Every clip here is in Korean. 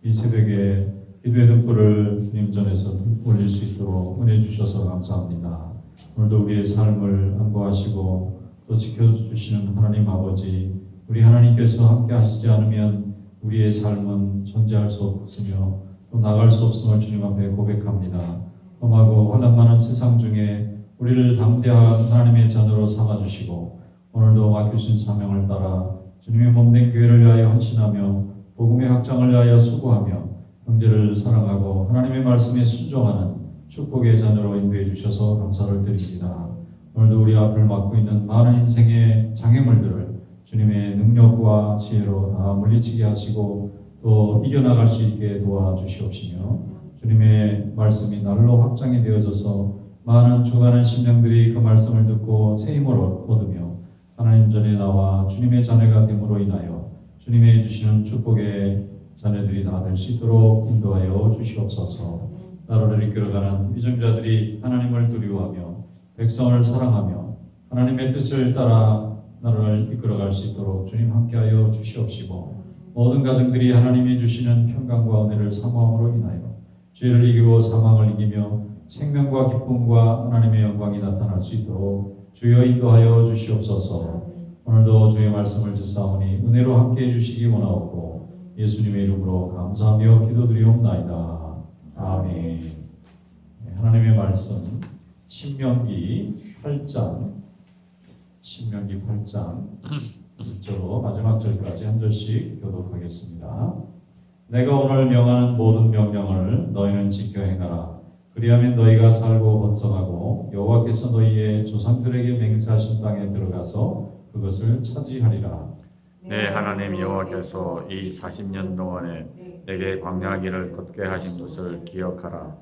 이 새벽에 기도의 등불을 주님 전에서 올릴 수 있도록 은혜 주셔서 감사합니다. 오늘도 우리의 삶을 안보하시고 또 지켜주시는 하나님 아버지, 우리 하나님께서 함께 하시지 않으면 우리의 삶은 존재할 수 없으며 또 나갈 수 없음을 주님 앞에 고백합니다. 험하고 혼란 많은 세상 중에 우리를 담대한 하나님의 자녀로 삼아주시고 오늘도 맡겨주신 사명을 따라 주님의 몸된 교회를 위하여 헌신하며 복음의 확장을 위하여 수고하며 형제를 사랑하고 하나님의 말씀에 순종하는 축복의 자녀로 인도해 주셔서 감사를 드립니다. 오늘도 우리 앞을 막고 있는 많은 인생의 장애물들을 주님의 능력과 지혜로 다 물리치게 하시고 또 이겨나갈 수 있게 도와주시옵시며 주님의 말씀이 날로 확장이 되어져서 많은 죽어가는 심령들이 그 말씀을 듣고 새 힘을 얻으며 하나님 전에 나와 주님의 자녀가 됨으로 인하여 주님의 주시는 축복의 자녀들이 다 될 수 있도록 인도하여 주시옵소서. 나라를 이끌어가는 위정자들이 하나님을 두려워하며 백성을 사랑하며 하나님의 뜻을 따라 나라를 이끌어갈 수 있도록 주님 함께하여 주시옵시고 모든 가정들이 하나님이 주시는 평강과 은혜를 사모함으로 인하여 죄를 이기고 사망을 이기며 생명과 기쁨과 하나님의 영광이 나타날 수 있도록 주여 인도하여 주시옵소서. 오늘도 주의 말씀을 듣사오니 은혜로 함께해 주시기 원하옵고 예수님의 이름으로 감사하며 기도드리옵나이다. 아멘. 하나님의 말씀 신명기 8장 1절로 마지막 절까지 한 절씩 교독하겠습니다. 내가 오늘 명하는 모든 명령을 너희는 지켜 행하라. 그리하면 너희가 살고 번성하고 여호와께서 너희의 조상들에게 맹세하신 땅에 들어가서 그것을 차지하리라. 내 하나님 여호와께서 이 40년 동안에 내게 광야길을 걷게 하신 것을 기억하라.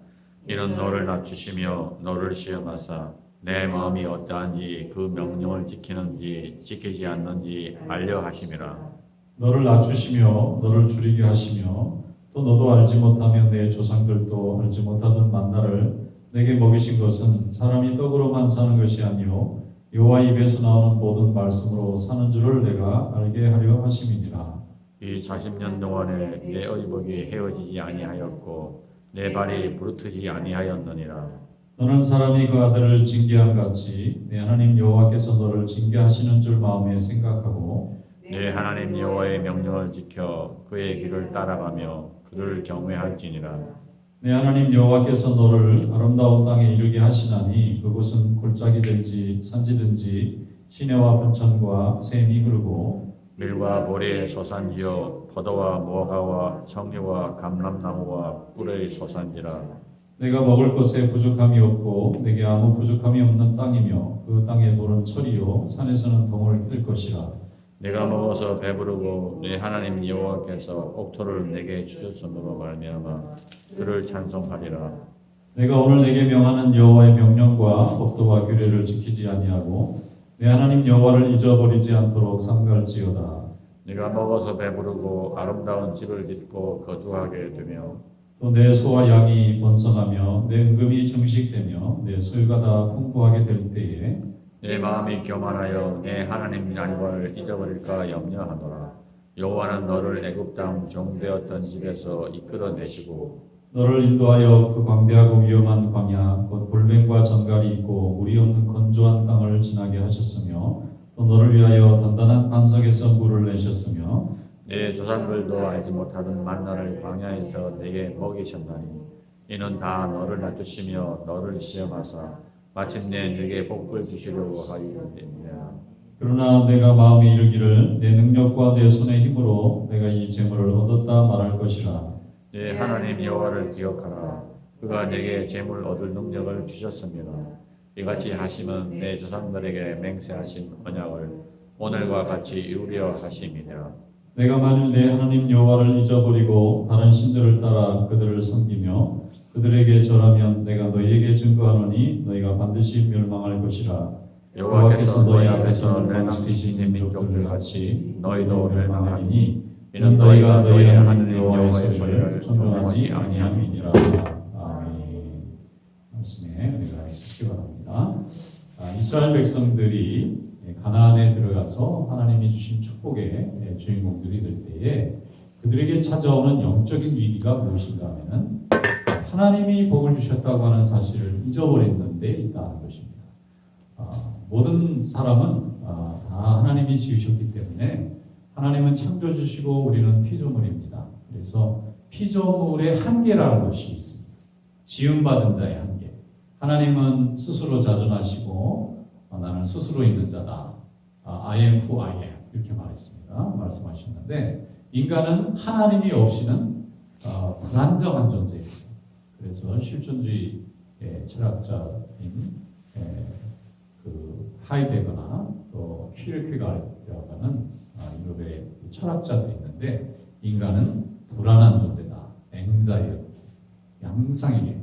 이는 너를 낮추시며 너를 시험하사 내 마음이 어떠한지 그 명령을 지키는지 지키지 않는지 알려 하심이라. 너를 낮추시며 너를 줄이게 하시며 또 너도 알지 못하며 내 조상들도 알지 못하던 만나를 내게 먹이신 것은 사람이 떡으로만 사는 것이 아니요 여호와 입에서 나오는 모든 말씀으로 사는 줄을 내가 알게 하려 하심이니라. 이 40년 동안에 내 의복이 헤어지지 아니하였고 내 발이 부르트지 아니하였느니라. 너는 사람이 그 아들을 징계함 같이 내 하나님 여호와께서 너를 징계하시는 줄 마음에 생각하고 내 하나님 여호와의 명령을 지켜 그의 길을 따라가며 그를 경외할지니라. 내 하나님 여호와께서 너를 아름다운 땅에 이르게 하시나니 그곳은 골짜기든지 산지든지 시내와 분천과 샘이 흐르고 밀과 모래의 소산지요 포도와 무화과와 청류와 감람나무와 꿀의 소산지라. 내가 먹을 것에 부족함이 없고 내게 아무 부족함이 없는 땅이며 그 땅의 돌은 철이요 산에서는 동을 뜰 것이라. 내가 먹어서 배부르고 내 하나님 여호와께서 옥토를 내게 주셨으므로 말미암아 그를 찬송하리라. 내가 오늘 내게 명하는 여호와의 명령과 법도와 규례를 지키지 아니하고 내 하나님 여호와를 잊어버리지 않도록 삼갈지어다. 내가 먹어서 배부르고 아름다운 집을 짓고 거주하게 되며 또 내 소와 양이 번성하며 내 은금이 증식되며 내 소유가 다 풍부하게 될 때에 내 마음이 교만하여 내 하나님 여호와를 잊어버릴까 염려하노라. 여호와는 너를 애굽 땅 종되었던 집에서 이끌어내시고 너를 인도하여 그 광대하고 위험한 광야 곧 볼뱅과 전갈이 있고 물이 없는 건조한 땅을 지나게 하셨으며 또 너를 위하여 단단한 반석에서 물을 내셨으며 내 조상들도 알지 못하던 만나를 광야에서 내게 먹이셨나니 이는 다 너를 낮추시며 너를 시험하사 마침내 네게 복을 주시려고 하였느니라. 그러나 내가 마음에 이르기를 내 능력과 내 손의 힘으로 내가 이 재물을 얻었다 말할 것이라. 내 하나님 여호와를 기억하라. 그가 내게 재물 얻을 능력을 주셨습니다. 이같이 하심은 내 조상들에게 맹세하신 언약을 오늘과 같이 이루려 하심이니라. 내가 만일 내 하나님 여호와를 잊어버리고 다른 신들을 따라 그들을 섬기며 그들에게 절하면 내가 너희에게 증거하노니 너희가 반드시 멸망할 것이라. 여호와께서 너희 앞에서 멸망시키신 민족들 같이 너희도 멸망하리니 이는 너희가 너희 하나님 여호와의 소리를 존중하지 아니함이니라. 아멘. 말씀에 은혜가 있으시기 바랍니다. 이스라엘 백성들이 가나안에 들어가서 하나님이 주신 축복의 주인공들이 될 때에 그들에게 찾아오는 영적인 위기가 무엇인가 하면은 하나님이 복을 주셨다고 하는 사실을 잊어버리는 데 있다는 것입니다. 모든 사람은 다 하나님이 지으셨기 때문에 하나님은 창조주시고 우리는 피조물입니다. 그래서 피조물의 한계라는 것이 있습니다. 지음받은 자의 한계. 하나님은 스스로 자존하시고 나는 스스로 있는 자다. I am who I am 이렇게 말씀하셨는데 인간은 하나님이 없이는 불안정한 존재입니다. 그래서 실존주의 철학자인 그 하이데거나 또 키르케가르라고 하는 유럽의 철학자들이 있는데 인간은 불안한 존재다. 앵자이어티, 양상이게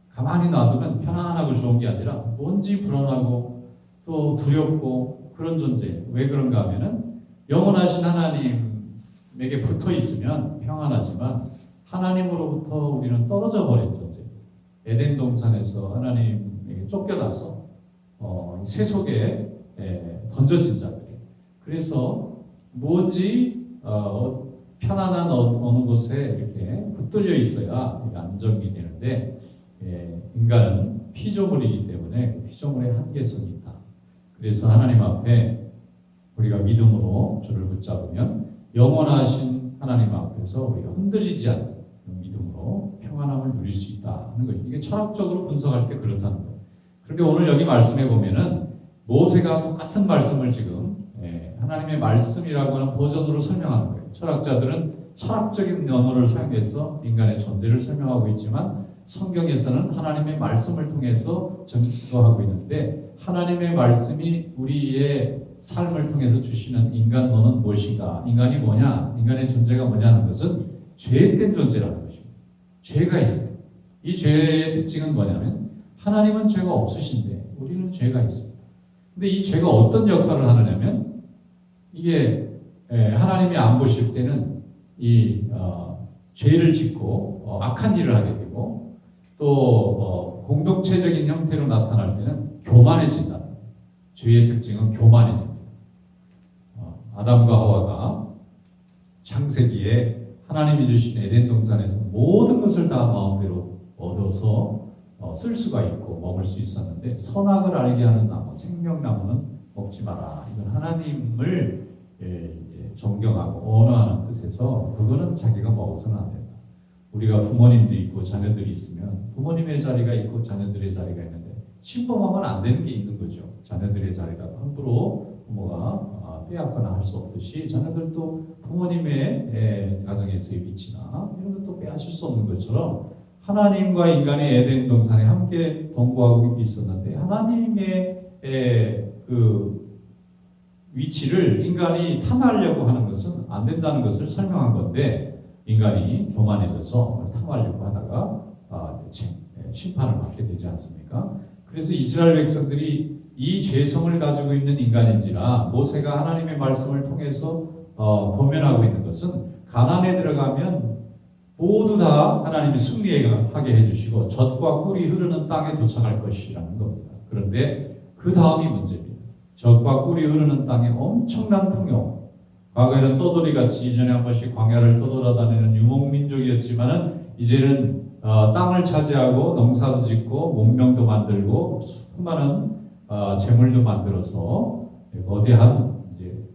가만히 놔두면 편안하고 좋은 게 아니라 뭔지 불안하고 또 두렵고 그런 존재. 왜 그런가 하면은 영원하신 하나님에게 붙어 있으면 평안하지만 하나님으로부터 우리는 떨어져 버린 존재. 에덴 동산에서 하나님에게 쫓겨나서 세속에 던져진 자들이. 그래서 뭔지 편안한 어느 곳에 이렇게 붙들려 있어야 안정이 되는데 인간은 피조물이기 때문에 피조물의 한계성이 있다. 그래서 하나님 앞에 우리가 믿음으로 주를 붙잡으면 영원하신 하나님 앞에서 우리가 흔들리지 않는 믿음으로 평안함을 누릴 수 있다는 거예요. 이게 철학적으로 분석할 때 그렇다는 거예요. 그런데 오늘 여기 말씀해 보면은 모세가 똑같은 말씀을 지금 하나님의 말씀이라고 하는 버전으로 설명하는 거예요. 철학자들은 철학적인 언어를 사용해서 인간의 존재를 설명하고 있지만 성경에서는 하나님의 말씀을 통해서 증거하고 있는데 하나님의 말씀이 우리의 삶을 통해서 주시는 인간론은 무엇인가? 인간이 뭐냐? 인간의 존재가 뭐냐 하는 것은 죄된 존재라는 것입니다. 죄가 있어요. 이 죄의 특징은 뭐냐면 하나님은 죄가 없으신데 우리는 죄가 있습니다. 근데 이 죄가 어떤 역할을 하느냐면 이게 하나님이 안 보실 때는 이 죄를 짓고 악한 일을 하게 되고 또 공동체적인 형태로 나타날 때는 교만해진다. 죄의 특징은 교만해집니다. 아담과 하와가 창세기에 하나님이 주신 에덴 동산에서 모든 것을 다 마음대로 얻어서 쓸 수가 있고 먹을 수 있었는데 선악을 알게 하는 나무, 생명나무는 먹지 마라. 이건 하나님을 존경하고 언어하는 뜻에서 그거는 자기가 먹어서는 안 된다. 우리가 부모님도 있고 자녀들이 있으면 부모님의 자리가 있고 자녀들의 자리가 있는데 침범하면 안 되는 게 있는 거죠. 자녀들의 자리라도 함부로 부모가 빼앗거나 할 수 없듯이 자녀들도 부모님의 가정에서의 위치나 이런 것도 빼앗을 수 없는 것처럼 하나님과 인간의 에덴 동산에 함께 동거하고 있었는데 하나님의 그 위치를 인간이 탐하려고 하는 것은 안 된다는 것을 설명한 건데 인간이 교만해져서 탐하려고 하다가 심판을 받게 되지 않습니까? 그래서 이스라엘 백성들이 이 죄성을 가지고 있는 인간인지라 모세가 하나님의 말씀을 통해서 권면하고 있는 것은 가나안에 들어가면 모두 다 하나님이 승리하게 해주시고 젖과 꿀이 흐르는 땅에 도착할 것이라는 겁니다. 그런데 그 다음이 문제입니다. 젖과 꿀이 흐르는 땅에 엄청난 풍요. 과거에는 떠돌이같이 1년에 한 번씩 광야를 떠돌아다니는 유목민족이었지만은 이제는 땅을 차지하고 농사도 짓고 문명도 만들고 수많은 재물도 만들어서 거대한 이제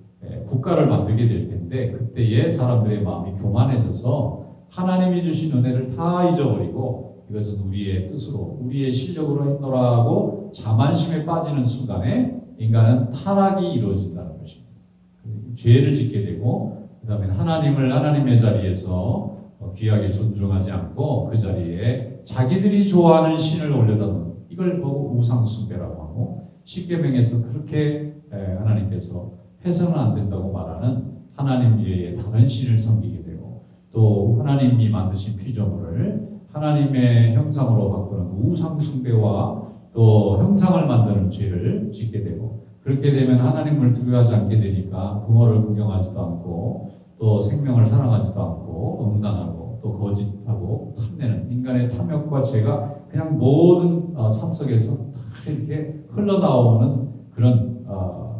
국가를 만들게 될 텐데 그때의 사람들의 마음이 교만해져서 하나님이 주신 은혜를 다 잊어버리고 이것은 우리의 뜻으로 우리의 실력으로 했노라고 자만심에 빠지는 순간에 인간은 타락이 이루어진다는 것입니다. 죄를 짓게 되고 그 다음에 하나님을 하나님의 자리에서 귀하게 존중하지 않고 그 자리에 자기들이 좋아하는 신을 올려다 놓는 이걸 보고 우상숭배라고 하고 십계명에서 그렇게 하나님께서 해서는 안 된다고 말하는 하나님 외에 다른 신을 섬기게 되고 또 하나님이 만드신 피조물을 하나님의 형상으로 바꾸는 우상숭배와 또 형상을 만드는 죄를 짓게 되고 그렇게 되면 하나님을 두려워하지 않게 되니까 부모를 구경하지도 않고 또 생명을 사랑하지도 않고 음란하고 또 거짓하고 탐내는 인간의 탐욕과 죄가 그냥 모든 삶 속에서 다 이렇게 흘러나오는 그런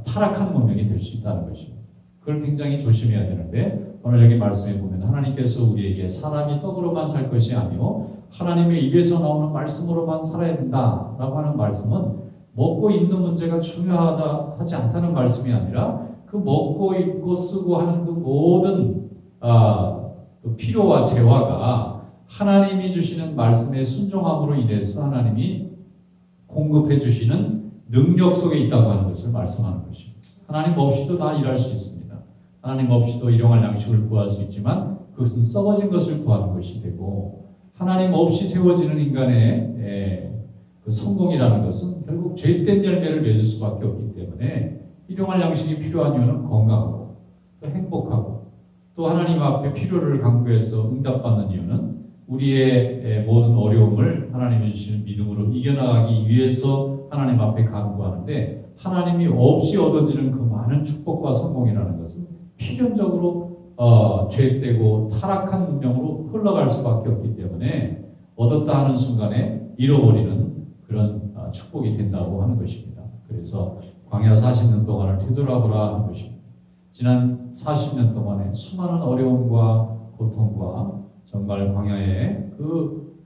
타락한 문명이 될 수 있다는 것입니다. 그걸 굉장히 조심해야 되는데 오늘 여기 말씀에 보면 하나님께서 우리에게 사람이 떡으로만 살 것이 아니요 하나님의 입에서 나오는 말씀으로만 살아야 된다라고 하는 말씀은 먹고 입는 문제가 중요하다 하지 않다는 말씀이 아니라 그 먹고 입고 쓰고 하는 그 모든 그 필요와 재화가 하나님이 주시는 말씀에 순종함으로 인해서 하나님이 공급해 주시는 능력 속에 있다고 하는 것을 말씀하는 것입니다. 하나님 없이도 다 일할 수 있습니다. 하나님 없이도 일용할 양식을 구할 수 있지만 그것은 썩어진 것을 구하는 것이 되고 하나님 없이 세워지는 인간의 그 성공이라는 것은 결국 죄된 열매를 맺을 수밖에 없기 때문에 일용할 양식이 필요한 이유는 건강하고 또 행복하고 또 하나님 앞에 필요를 강구해서 응답받는 이유는 우리의 모든 어려움을 하나님이 주시는 믿음으로 이겨나가기 위해서 하나님 앞에 간구하는데 하나님이 없이 얻어지는 그 많은 축복과 성공이라는 것은 필연적으로 죄되고 타락한 문명으로 흘러갈 수밖에 없기 때문에 얻었다 하는 순간에 잃어버리는 그런 축복이 된다고 하는 것입니다. 그래서 광야 40년 동안을 되돌아보라 하는 것입니다. 지난 40년 동안에 수많은 어려움과 고통과 정말 광야에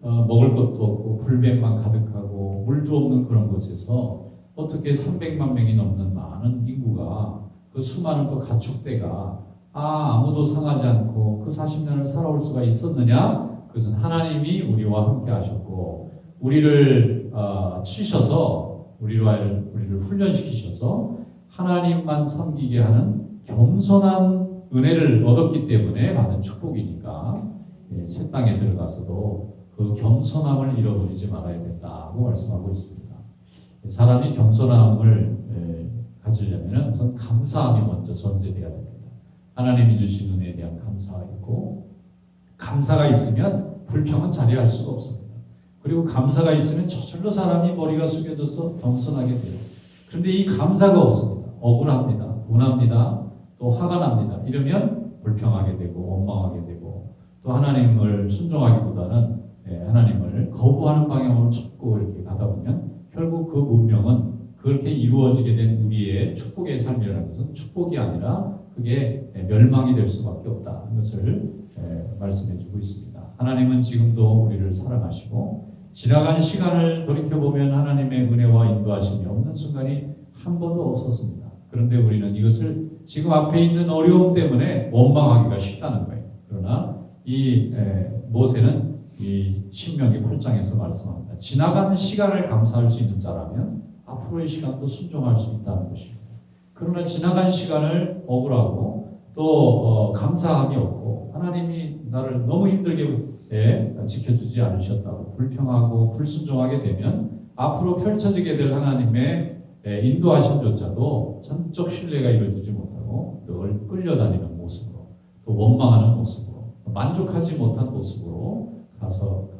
먹을 것도 없고 불뱀만 가득하고 물도 없는 그런 곳에서 어떻게 300만 명이 넘는 많은 인구가 그 수많은 또 가축대가 아무도 상하지 않고 그 40년을 살아올 수가 있었느냐? 그것은 하나님이 우리와 함께 하셨고 우리를 치셔서 우리를 훈련시키셔서 하나님만 섬기게 하는 겸손한 은혜를 얻었기 때문에 받은 축복이니까 새 땅에 들어가서도 그 겸손함을 잃어버리지 말아야 된다고 말씀하고 있습니다. 사람이 겸손함을 가지려면 우선 감사함이 먼저 전제돼야 됩니다. 하나님이 주신 은혜에 대한 감사가 있고 감사가 있으면 불평은 자리할 수가 없습니다. 그리고 감사가 있으면 저절로 사람이 머리가 숙여져서 겸손하게 돼요. 그런데 이 감사가 없습니다. 억울합니다. 분합니다. 또 화가 납니다. 이러면 불평하게 되고 원망하게 되고 또 하나님을 순종하기보다는 하나님을 거부하는 방향으로 자꾸 이렇게 가다 보면 결국 그 문명은 그렇게 이루어지게 된 우리의 축복의 삶이라는 것은 축복이 아니라 그게 멸망이 될 수밖에 없다는 것을 말씀해 주고 있습니다. 하나님은 지금도 우리를 사랑하시고 지나간 시간을 돌이켜보면 하나님의 은혜와 인도하심이 없는 순간이 한 번도 없었습니다. 그런데 우리는 이것을 지금 앞에 있는 어려움 때문에 원망하기가 쉽다는 거예요. 그러나 이 모세는 이 신명기 8장에서 말씀합니다. 지나간 시간을 감사할 수 있는 자라면 앞으로의 시간도 순종할 수 있다는 것입니다. 그러나 지나간 시간을 억울하고 또 감사함이 없고 하나님이 나를 너무 힘들게 지켜주지 않으셨다고 불평하고 불순종하게 되면 앞으로 펼쳐지게 될 하나님의 인도하심조차도 전적 신뢰가 이루어지지 못하고 늘 끌려다니는 모습으로 또 원망하는 모습으로 만족하지 못한 모습으로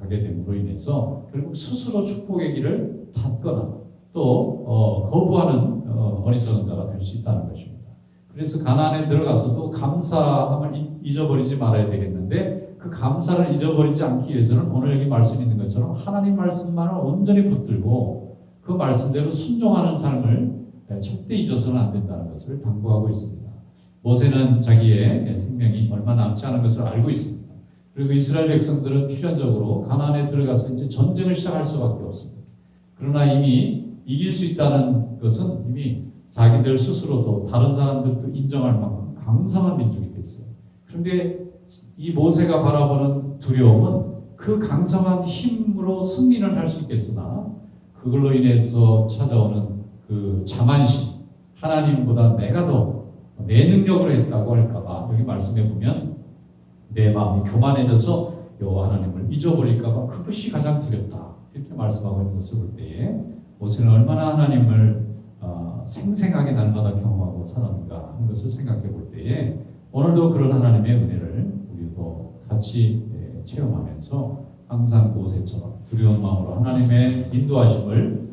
가게 됨으로 인해서 결국 스스로 축복의 길을 닫거나 또 거부하는 어리석은 자가 될 수 있다는 것입니다. 그래서 가나안에 들어가서도 감사함을 잊어버리지 말아야 되겠는데 그 감사를 잊어버리지 않기 위해서는 오늘 여기 말씀 있는 것처럼 하나님 말씀만을 온전히 붙들고 그 말씀대로 순종하는 삶을 절대 잊어서는 안 된다는 것을 당부하고 있습니다. 모세는 자기의 생명이 얼마 남지 않은 것을 알고 있습니다. 그리고 이스라엘 백성들은 필연적으로 가나안에 들어가서 이제 전쟁을 시작할 수밖에 없습니다. 그러나 이미 이길 수 있다는 것은 이미 자기들 스스로도 다른 사람들도 인정할 만큼 강성한 민족이 됐어요. 그런데 이 모세가 바라보는 두려움은 그 강성한 힘으로 승리를 할 수 있겠으나 그걸로 인해서 찾아오는 그 자만심, 하나님보다 내가 더 내 능력으로 했다고 할까봐 여기 말씀해 보면 내 마음이 교만해져서 여호와 하나님을 잊어버릴까봐 그것이 가장 두렵다 이렇게 말씀하고 있는 것을 볼 때에 모세는 얼마나 하나님을 생생하게 날마다 경험하고 살았는가 하는 것을 생각해 볼 때에 오늘도 그런 하나님의 은혜를 우리도 같이 체험하면서 항상 모세처럼 두려운 마음으로 하나님의 인도하심을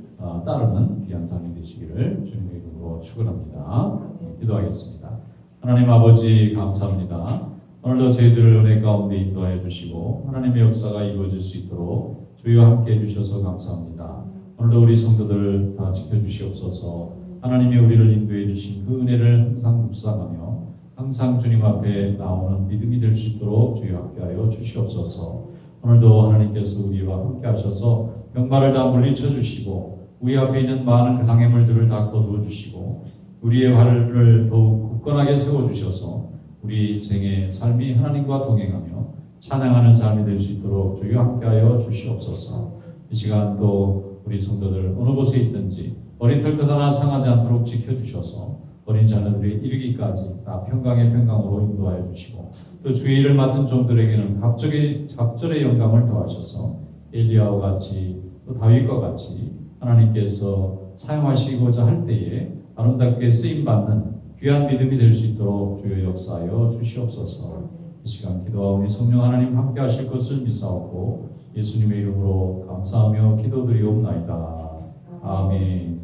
따르는 귀한 삶이 되시기를 주님의 이름으로 축원합니다. 기도하겠습니다. 하나님 아버지 감사합니다. 오늘도 저희들을 은혜 가운데 인도하여 주시고 하나님의 역사가 이루어질 수 있도록 주와 함께 해주셔서 감사합니다. 오늘도 우리 성도들 다 지켜주시옵소서. 하나님이 우리를 인도해 주신 그 은혜를 항상 묵상하며 항상 주님 앞에 나오는 믿음이 될 수 있도록 주여 함께하여 주시옵소서. 오늘도 하나님께서 우리와 함께 하셔서 병마를 다 물리쳐 주시고 우리 앞에 있는 많은 그 장애물들을 다 거두어 주시고 우리의 발을 더욱 굳건하게 세워 주셔서 우리 인생의 삶이 하나님과 동행하며 찬양하는 삶이 될 수 있도록 주여 함께하여 주시옵소서. 이 시간도 우리 성도들 어느 곳에 있든지 머리털 것 하나 상하지 않도록 지켜주셔서 어린 자녀들이 이르기까지 다 평강의 평강으로 인도하여 주시고 또 주의 일을 맡은 종들에게는 갑절의 영감을 더하셔서 엘리야와 같이 또 다윗과 같이 하나님께서 사용하시고자 할 때에 아름답게 쓰임받는 귀한 믿음이 될 수 있도록 주여 역사하여 주시옵소서. 이 시간 기도하오니 성령 하나님 함께 하실 것을 믿사옵고 예수님의 이름으로 감사하며 기도드리옵나이다. 아멘.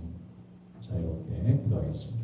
자, 이렇게 기도하겠습니다.